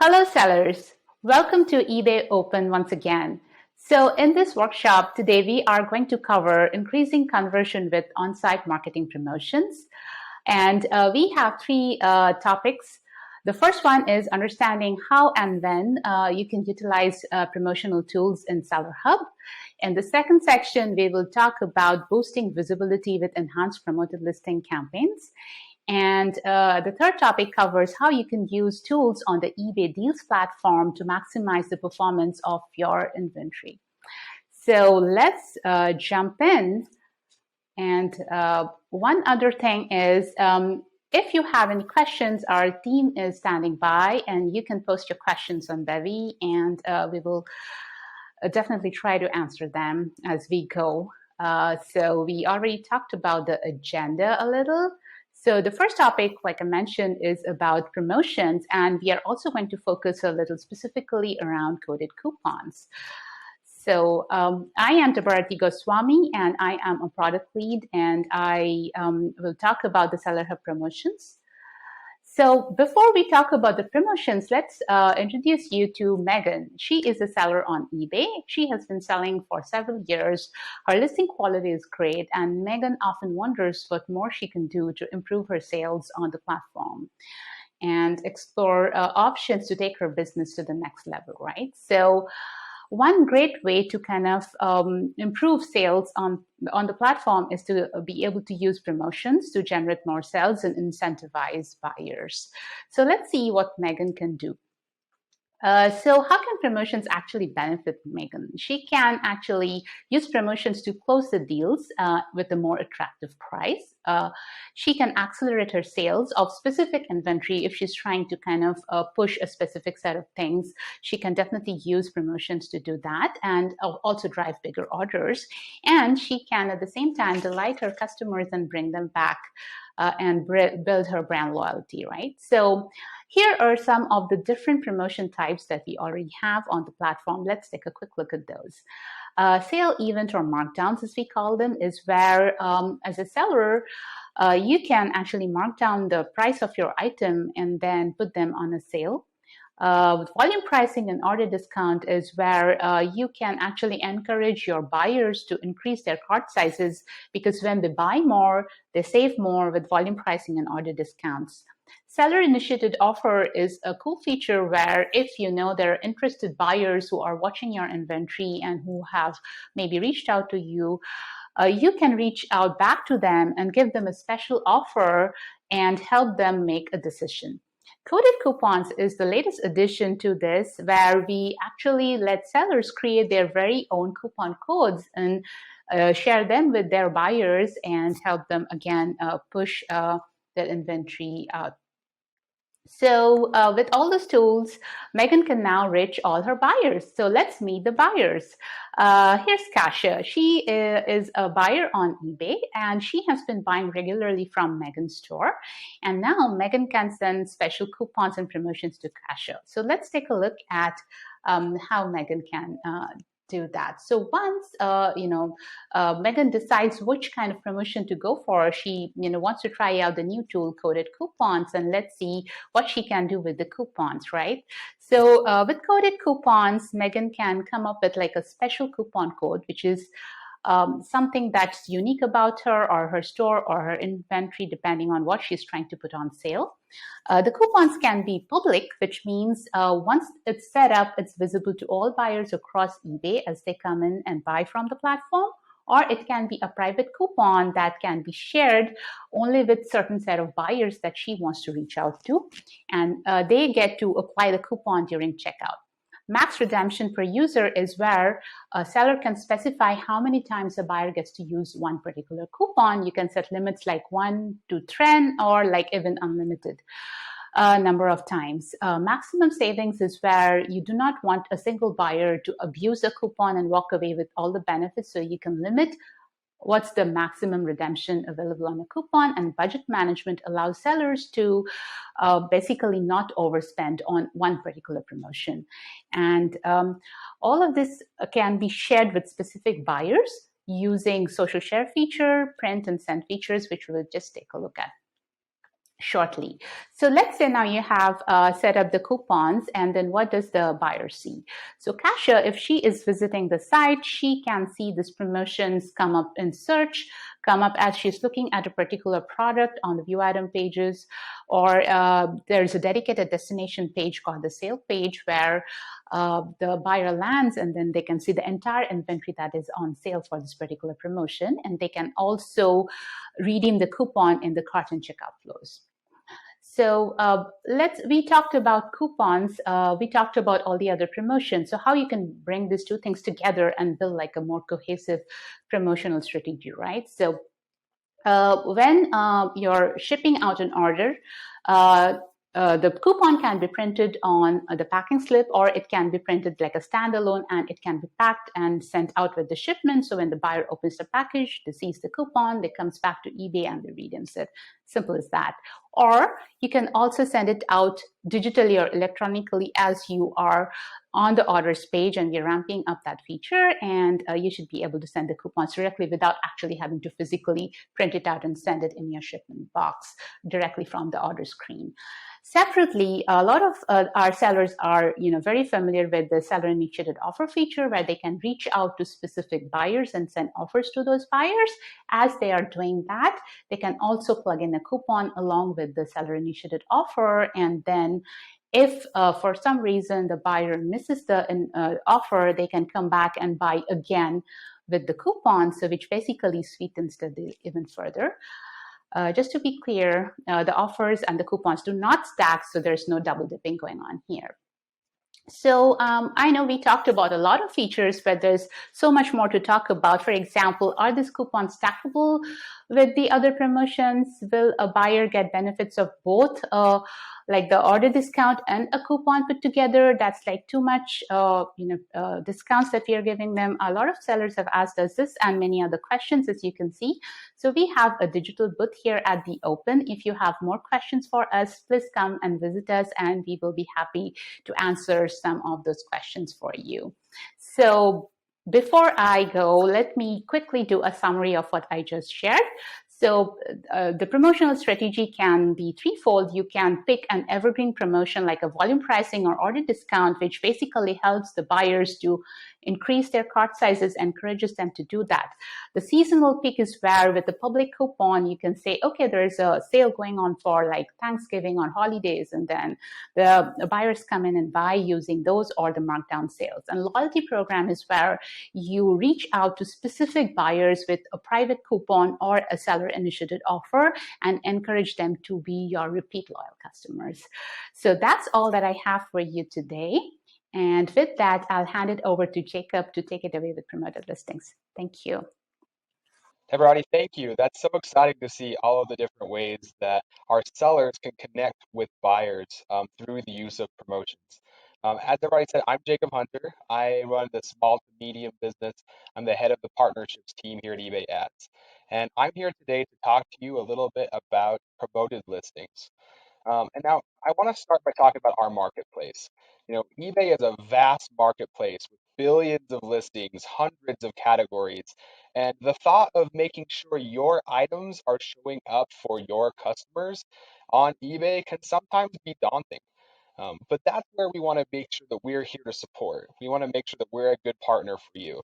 Hello sellers, welcome to eBay Open once again. So in this workshop today we are going to cover increasing conversion with on-site marketing promotions, and we have three topics. The first one is understanding how and when you can utilize promotional tools in Seller Hub. In the second section we will talk about boosting visibility with enhanced promoted listing campaigns. And the third topic covers how you can use tools on the eBay Deals platform to maximize the performance of your inventory. So let's jump in. And one other thing is, if you have any questions, our team is standing by and you can post your questions on Bevy, and we will definitely try to answer them as we go. So we already talked about the agenda a little. So the first topic, like I mentioned, is about promotions, and we are also going to focus a little specifically around coded coupons. So I am Tabarati Goswami, and I am a product lead, and I will talk about the Seller Hub promotions. So before we talk about the promotions, let's introduce you to Megan. She is a seller on eBay. She has been selling for several years. Her listing quality is great, and Megan often wonders what more she can do to improve her sales on the platform and explore options to take her business to the next level, right? So one great way to kind of improve sales on the platform is to be able to use promotions to generate more sales and incentivize buyers. So let's see what Megan can do. So how can promotions actually benefit Megan? She can actually use promotions to close the deals with a more attractive price. She can accelerate her sales of specific inventory if she's trying to kind of push a specific set of things. She can definitely use promotions to do that and also drive bigger orders. And she can at the same time delight her customers and bring them back and build her brand loyalty, right? So here are some of the different promotion types that we already have on the platform. Let's take a quick look at those. Sale event or markdowns, as we call them, is where as a seller, you can actually mark down the price of your item and then put them on a sale. With volume pricing and order discount is where you can actually encourage your buyers to increase their cart sizes, because when they buy more, they save more with volume pricing and order discounts. Seller initiated offer is a cool feature where if you know there are interested buyers who are watching your inventory and who have maybe reached out to you, you can reach out back to them and give them a special offer and help them make a decision. Coded coupons is the latest addition to this, where we actually let sellers create their very own coupon codes and share them with their buyers and help them again push their inventory out. So with all those tools, Megan can now reach all her buyers. So let's meet the buyers. Here's Kasia. She is a buyer on eBay, and she has been buying regularly from Megan's store. And now Megan can send special coupons and promotions to Kasia. So let's take a look at how Megan can do that. So once Megan decides which kind of promotion to go for, she wants to try out the new tool, coded coupons, and let's see what she can do with the coupons, right? So with coded coupons, Megan can come up with like a special coupon code, which is something that's unique about her or her store or her inventory, depending on what she's trying to put on sale. The coupons can be public, which means once it's set up, it's visible to all buyers across eBay as they come in and buy from the platform. Or it can be a private coupon that can be shared only with certain set of buyers that she wants to reach out to. And they get to apply the coupon during checkout. Max redemption per user is where a seller can specify how many times a buyer gets to use one particular coupon. You can set limits like 1 to 10 or like even unlimited number of times. Maximum savings is where you do not want a single buyer to abuse a coupon and walk away with all the benefits, so you can limit what's the maximum redemption available on a coupon. And budget management allows sellers to basically not overspend on one particular promotion. And all of this can be shared with specific buyers using social share feature, print and send features, which we'll just take a look at. shortly. So let's say now you have set up the coupons, and then what does the buyer see? So Kasia, if she is visiting the site, she can see these promotions come up in search, come up as she's looking at a particular product on the view item pages, or there's a dedicated destination page called the sale page where the buyer lands, and then they can see the entire inventory that is on sale for this particular promotion, and they can also redeem the coupon in the cart and checkout flows. So we talked about coupons. We talked about all the other promotions. So how you can bring these two things together and build like a more cohesive promotional strategy, right? So when you're shipping out an order, uh, the coupon can be printed on the packing slip, or it can be printed like a standalone, and it can be packed and sent out with the shipment. So when the buyer opens the package, they sees the coupon, they comes back to eBay and they redeems it. Simple as that. Or you can also send it out digitally or electronically as you are on the orders page, and we're ramping up that feature, and you should be able to send the coupons directly without actually having to physically print it out and send it in your shipment box directly from the order screen. Separately, a lot of our sellers are very familiar with the seller initiated offer feature, where they can reach out to specific buyers and send offers to those buyers. As they are doing that, they can also plug in a coupon along with the seller initiated offer, and then if for some reason the buyer misses the offer, they can come back and buy again with the coupon, so which basically sweetens the deal even further. Just to be clear, the offers and the coupons do not stack, so there's no double dipping going on here. So I know we talked about a lot of features, but there's so much more to talk about. For example, are these coupons stackable with the other promotions? Will a buyer get benefits of both, like the order discount and a coupon put together? That's like too much, discounts that we are giving them. A lot of sellers have asked us this and many other questions, as you can see. So we have a digital booth here at the Open. If you have more questions for us, please come and visit us, and we will be happy to answer some of those questions for you. So before I go, let me quickly do a summary of what I just shared. So the promotional strategy can be threefold. You can pick an evergreen promotion like a volume pricing or order discount, which basically helps the buyers to increase their cart sizes, encourages them to do that. The seasonal pick is where with the public coupon, you can say, okay, there's a sale going on for like Thanksgiving or holidays, and then the buyers come in and buy using those or the markdown sales. And loyalty program is where you reach out to specific buyers with a private coupon or a seller initiated offer and encourage them to be your repeat loyal customers. So that's all that I have for you today. And with that, I'll hand it over to Jacob to take it away with promoted listings. Thank you. Everybody, thank you. That's so exciting to see all of the different ways that our sellers can connect with buyers through the use of promotions. As everybody said, I'm Jacob Hunter. I run the small to medium business. I'm the head of the partnerships team here at eBay Ads. And I'm here today to talk to you a little bit about promoted listings. And now I want to start by talking about our marketplace. eBay is a vast marketplace with billions of listings, hundreds of categories, and the thought of making sure your items are showing up for your customers on eBay can sometimes be daunting. But that's where we want to make sure that we're here to support. We want to make sure that we're a good partner for you.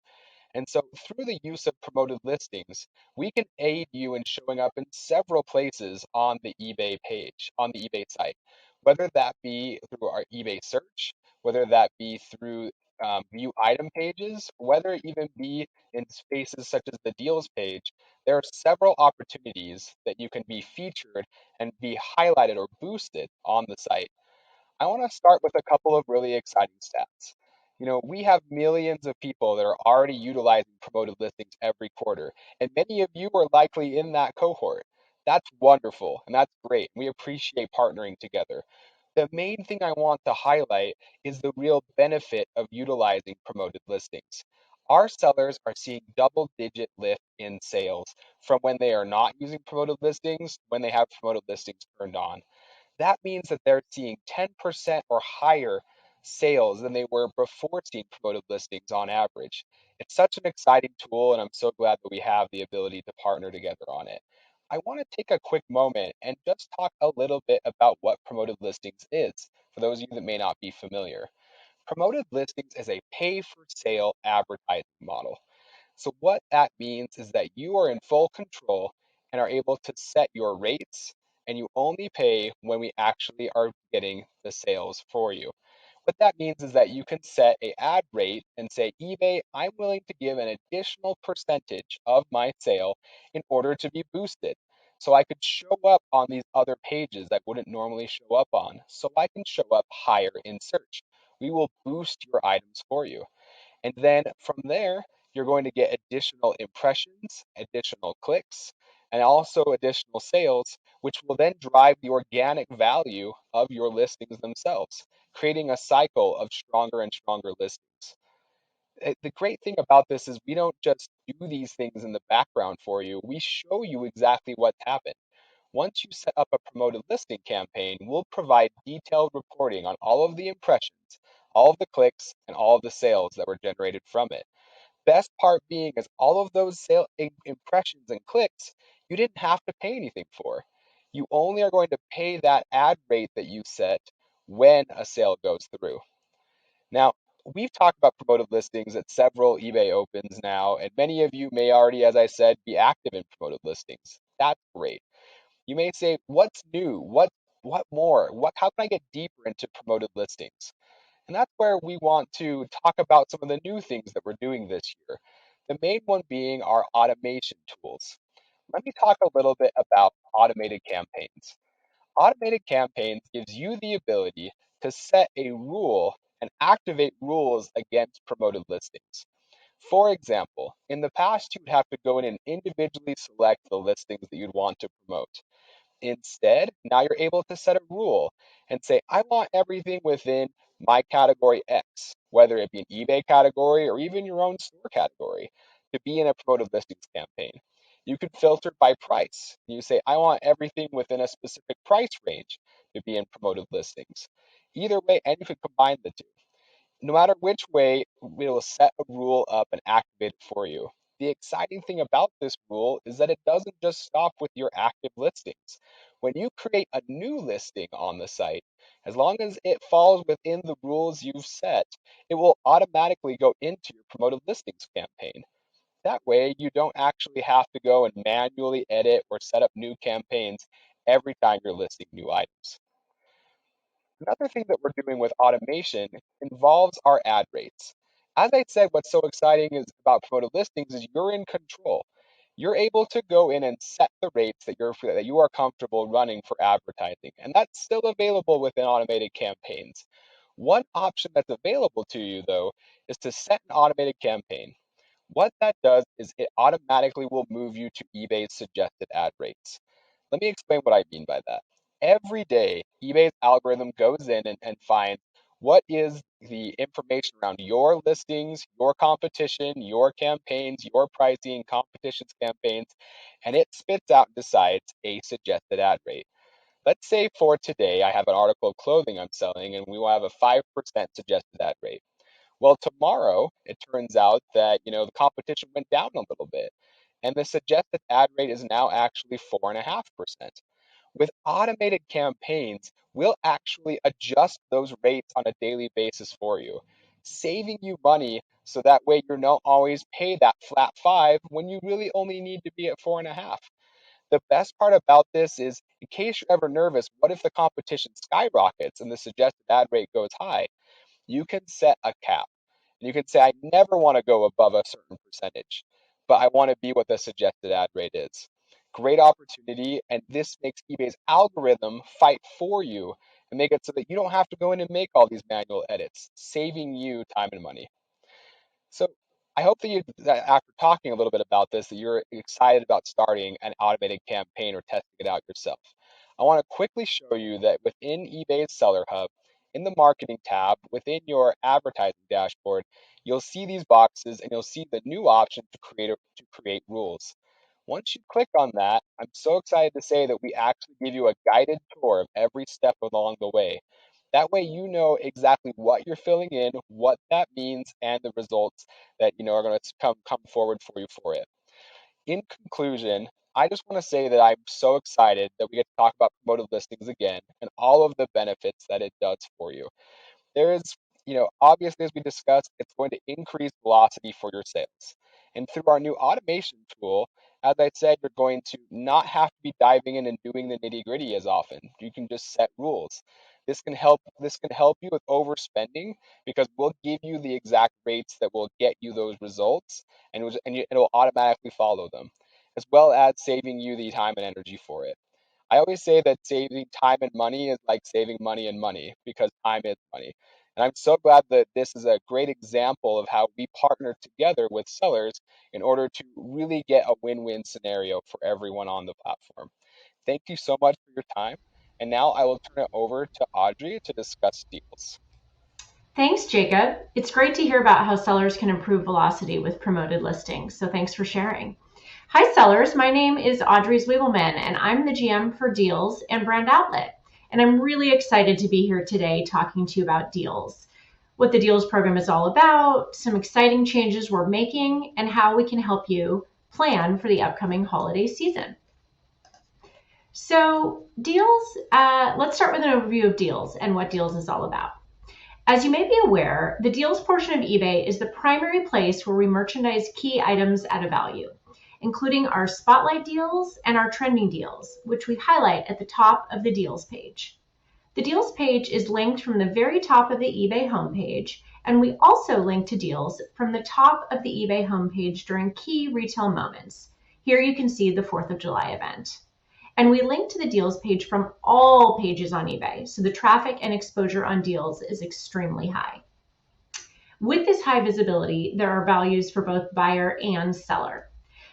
And so through the use of promoted listings, we can aid you in showing up in several places on the eBay page, on the eBay site, whether that be through our eBay search, whether that be through view item pages, whether it even be in spaces such as the deals page. There are several opportunities that you can be featured and be highlighted or boosted on the site. I want to start with a couple of really exciting stats. We have millions of people that are already utilizing promoted listings every quarter, and many of you are likely in that cohort. That's wonderful, and that's great. We appreciate partnering together. The main thing I want to highlight is the real benefit of utilizing promoted listings. Our sellers are seeing double-digit lift in sales from when they are not using promoted listings, when they have promoted listings turned on. That means that they're seeing 10% or higher sales than they were before seeing promoted listings on average. It's such an exciting tool, and I'm so glad that we have the ability to partner together on it. I want to take a quick moment and just talk a little bit about what promoted listings is, for those of you that may not be familiar. Promoted listings is a pay for sale advertising model. So, what that means is that you are in full control and are able to set your rates, and you only pay when we actually are getting the sales for you. What that means is that you can set a ad rate and say, eBay, I'm willing to give an additional percentage of my sale in order to be boosted. So I could show up on these other pages that wouldn't normally show up on. So I can show up higher in search. We will boost your items for you. And then from there, you're going to get additional impressions, additional clicks, and also additional sales, which will then drive the organic value of your listings themselves, creating a cycle of stronger and stronger listings. The great thing about this is we don't just do these things in the background for you, we show you exactly what's happened. Once you set up a promoted listing campaign, we'll provide detailed reporting on all of the impressions, all of the clicks, and all of the sales that were generated from it. Best part being is all of those impressions and clicks, you didn't have to pay anything for. You only are going to pay that ad rate that you set when a sale goes through. Now, we've talked about promoted listings at several eBay opens now, and many of you may already, as I said, be active in promoted listings. That's great. You may say, what's new? What more? How can I get deeper into promoted listings? And that's where we want to talk about some of the new things that we're doing this year. The main one being our automation tools. Let me talk a little bit about automated campaigns. Automated campaigns gives you the ability to set a rule and activate rules against promoted listings. For example, in the past, you'd have to go in and individually select the listings that you'd want to promote. Instead, now you're able to set a rule and say, I want everything within my category X, whether it be an eBay category or even your own store category, to be in a promoted listings campaign. You can filter by price. You say, I want everything within a specific price range to be in promoted listings. Either way, and you can combine the two. No matter which way, we will set a rule up and activate it for you. The exciting thing about this rule is that it doesn't just stop with your active listings. When you create a new listing on the site, as long as it falls within the rules you've set, it will automatically go into your promoted listings campaign. That way, you don't actually have to go and manually edit or set up new campaigns every time you're listing new items. Another thing that we're doing with automation involves our ad rates. As I said, what's so exciting is about promoted listings is you're in control. You're able to go in and set the rates that you are comfortable running for advertising, and that's still available within automated campaigns. One option that's available to you though is to set an automated campaign. What that does is it automatically will move you to eBay's suggested ad rates. Let me explain what I mean by that. Every day, eBay's algorithm goes in and finds what is the information around your listings, your competition, your campaigns, your pricing, competitions campaigns, and it spits out and decides a suggested ad rate. Let's say for today, I have an article of clothing I'm selling and we will have a 5% suggested ad rate. Well, tomorrow it turns out that, the competition went down a little bit, and the suggested ad rate is now actually 4.5%. With automated campaigns, we'll actually adjust those rates on a daily basis for you, saving you money so that way you don't always pay that flat 5 when you really only need to be at 4.5. The best part about this is, in case you're ever nervous, what if the competition skyrockets and the suggested ad rate goes high? You can set a cap. You can say, I never want to go above a certain percentage, but I want to be what the suggested ad rate is. Great opportunity, and this makes eBay's algorithm fight for you and make it so that you don't have to go in and make all these manual edits, saving you time and money. So I hope that after talking a little bit about this, that you're excited about starting an automated campaign or testing it out yourself. I want to quickly show you that within eBay's Seller Hub, in the Marketing tab, within your advertising dashboard, you'll see these boxes and you'll see the new option to create rules. Once you click on that, I'm so excited to say that we actually give you a guided tour of every step along the way. That way you know exactly what you're filling in, what that means, and the results that are going to come forward for you for it. In conclusion, I just want to say that I'm so excited that we get to talk about promoted listings again and all of the benefits that it does for you. There is, obviously, as we discussed, it's going to increase velocity for your sales. And through our new automation tool, as I said, you're going to not have to be diving in and doing the nitty-gritty as often. You can just set rules. This can help you with overspending because we'll give you the exact rates that will get you those results, and it'll automatically follow them, as well as saving you the time and energy for it. I always say that saving time and money is like saving money and money because time is money. And I'm so glad that this is a great example of how we partner together with sellers in order to really get a win-win scenario for everyone on the platform. Thank you so much for your time. And now I will turn it over to Audrey to discuss deals. Thanks, Jacob. It's great to hear about how sellers can improve velocity with promoted listings, so thanks for sharing. Hi, sellers. My name is Audrey Zwibelman, and I'm the GM for Deals and Brand Outlet. And I'm really excited to be here today talking to you about Deals, what the Deals program is all about, some exciting changes we're making, and how we can help you plan for the upcoming holiday season. So Deals, let's start with an overview of Deals and what Deals is all about. As you may be aware, the Deals portion of eBay is the primary place where we merchandise key items at a value, including our spotlight deals and our trending deals, which we highlight at the top of the Deals page. The Deals page is linked from the very top of the eBay homepage, and we also link to deals from the top of the eBay homepage during key retail moments. Here you can see the 4th of July event. And we link to the Deals page from all pages on eBay, so the traffic and exposure on Deals is extremely high. With this high visibility, there are values for both buyer and seller.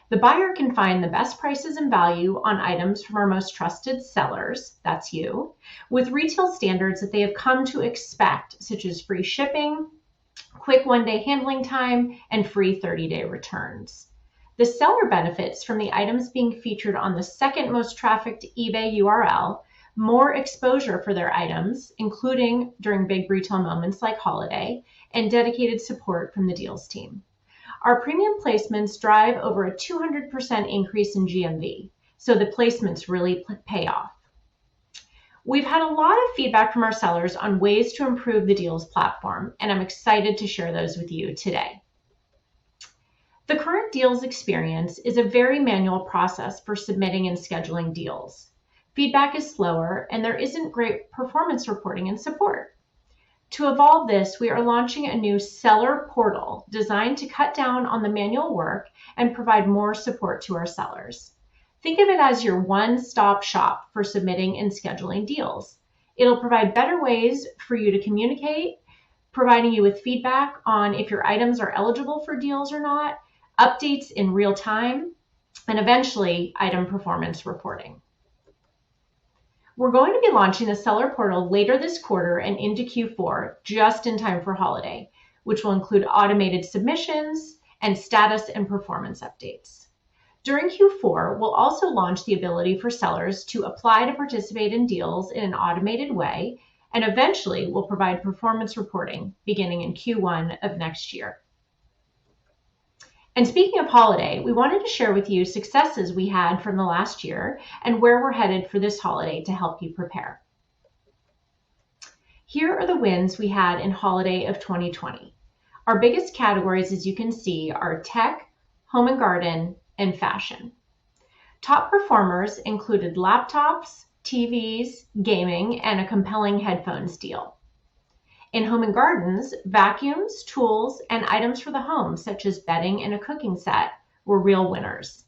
The buyer can find the best prices and value on items from our most trusted sellers, that's you, with retail standards that they have come to expect, such as free shipping, quick one-day handling time, and free 30-day returns. The seller benefits from the items being featured on the second most trafficked eBay URL, more exposure for their items, including during big retail moments like holiday, and dedicated support from the Deals team. Our premium placements drive over a 200% increase in GMV, so the placements really pay off. We've had a lot of feedback from our sellers on ways to improve the Deals platform, and I'm excited to share those with you today. The current Deals experience is a very manual process for submitting and scheduling deals. Feedback is slower, and there isn't great performance reporting and support. To evolve this, we are launching a new seller portal designed to cut down on the manual work and provide more support to our sellers. Think of it as your one-stop shop for submitting and scheduling deals. It'll provide better ways for you to communicate, providing you with feedback on if your items are eligible for deals or not, updates in real time, and eventually item performance reporting. We're going to be launching the seller portal later this quarter and into Q4, just in time for holiday, which will include automated submissions and status and performance updates. During Q4, we'll also launch the ability for sellers to apply to participate in deals in an automated way, and eventually we'll provide performance reporting beginning in Q1 of next year. And speaking of holiday, we wanted to share with you successes we had from the last year and where we're headed for this holiday to help you prepare. Here are the wins we had in holiday of 2020. Our biggest categories, as you can see, are tech, home and garden, and fashion. Top performers included laptops, TVs, gaming, and a compelling headphones deal. In home and gardens, vacuums, tools, and items for the home, such as bedding and a cooking set, were real winners.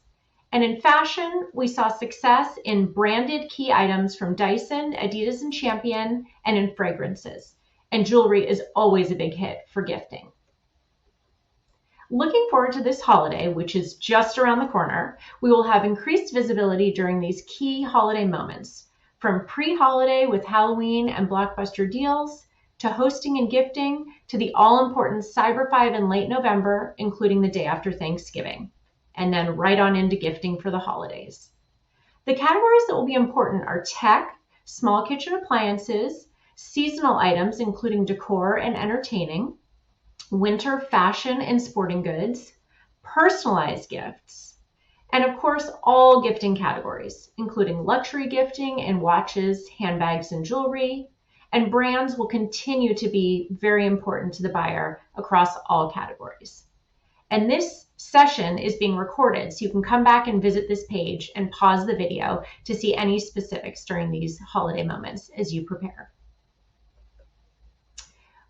And in fashion, we saw success in branded key items from Dyson, Adidas, and Champion, and in fragrances. And jewelry is always a big hit for gifting. Looking forward to this holiday, which is just around the corner, we will have increased visibility during these key holiday moments, from pre-holiday with Halloween and blockbuster deals, to hosting and gifting, to the all-important Cyber 5 in late November, including the day after Thanksgiving, and then right on into gifting for the holidays. The categories that will be important are tech, small kitchen appliances, seasonal items, including decor and entertaining, winter fashion and sporting goods, personalized gifts, And of course, all gifting categories, including luxury gifting and watches, handbags, and jewelry. And brands will continue to be very important to the buyer across all categories. And this session is being recorded, so you can come back and visit this page and pause the video to see any specifics during these holiday moments as you prepare.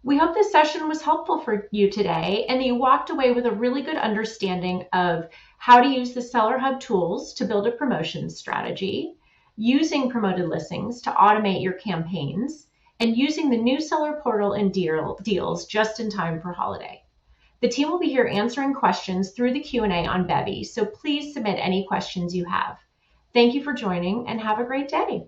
We hope this session was helpful for you today and that you walked away with a really good understanding of how to use the Seller Hub tools to build a promotions strategy, using promoted listings to automate your campaigns, and using the new seller portal and deals just in time for holiday. The team will be here answering questions through the Q&A on Bevy, so please submit any questions you have. Thank you for joining and have a great day.